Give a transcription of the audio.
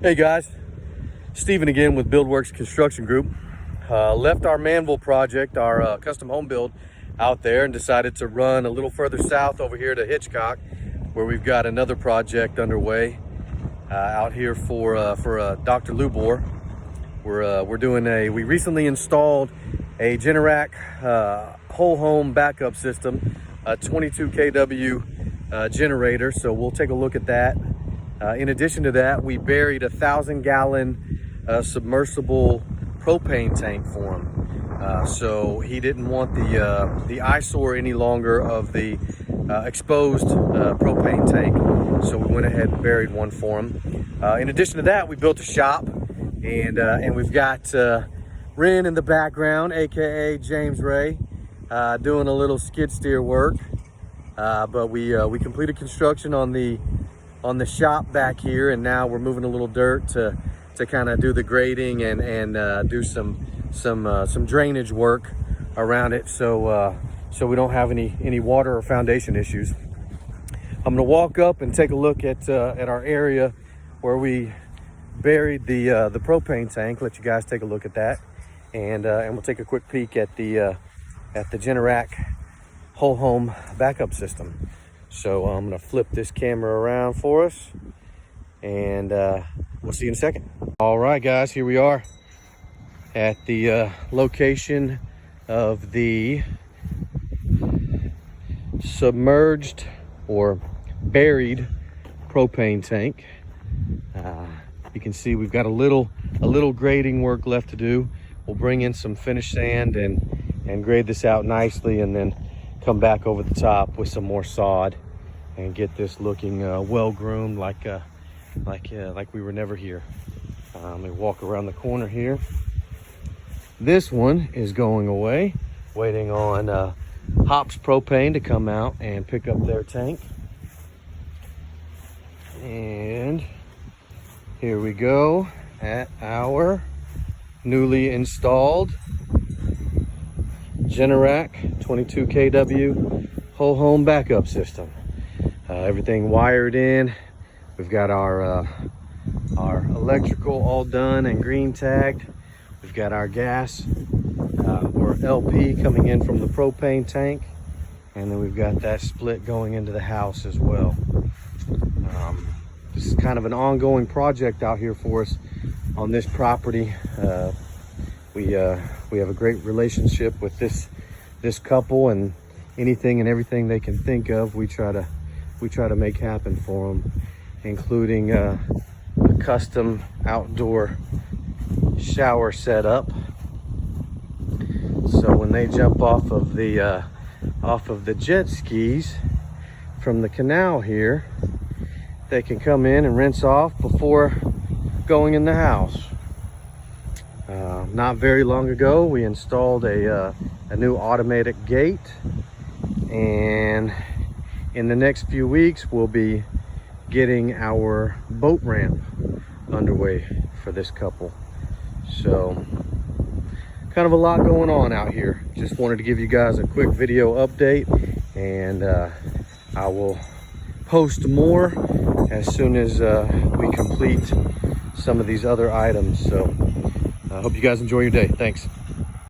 Hey guys, Steven again with Buildworx Construction Group. Left our Manville project, our custom home build out there, and decided to run a little further south over here to Hitchcock, where we've got another project underway out here for Dr. Lubor. We recently installed a Generac whole home backup system, a 22 kW generator. So we'll take a look at that. In addition to that, we buried a 1,000-gallon submersible propane tank for him. So he didn't want the eyesore any longer of the exposed propane tank. So we went ahead and buried one for him. In addition to that, we built a shop, and we've got Ren in the background, aka James Ray, doing a little skid steer work. But we completed construction on the shop back here, and now we're moving a little dirt to kind of do the grading and do some drainage work around it, so we don't have any water or foundation issues. I'm gonna walk up and take a look at our area where we buried the propane tank. Let you guys take a look at that, and we'll take a quick peek at the Generac whole home backup system. So I'm gonna flip this camera around for us, and we'll see you in a second. All right, guys, here we are at the location of the submerged or buried propane tank. You can see we've got a little grading work left to do. We'll bring in some finished sand and grade this out nicely, and then come back over the top with some more sod and get this looking well groomed, like we were never here. Let me walk around the corner here. This one is going away, waiting on Hops Propane to come out and pick up their tank. And here we go at our newly installed Generac 22 kW whole home backup system. Everything wired in. We've got our electrical all done and green tagged. We've got our gas or LP coming in from the propane tank, and then we've got that split going into the house as well. This is kind of an ongoing project out here for us on this property. We have a great relationship with this couple, and anything and everything they can think of, we try to make happen for them, including a custom outdoor shower setup. So when they jump off of the jet skis from the canal here, they can come in and rinse off before going in the house. Not very long ago, we installed a new automatic gate, and in the next few weeks, we'll be getting our boat ramp underway for this couple. So kind of a lot going on out here. Just wanted to give you guys a quick video update, and I will post more as soon as we complete some of these other items. So I hope you guys enjoy your day. Thanks.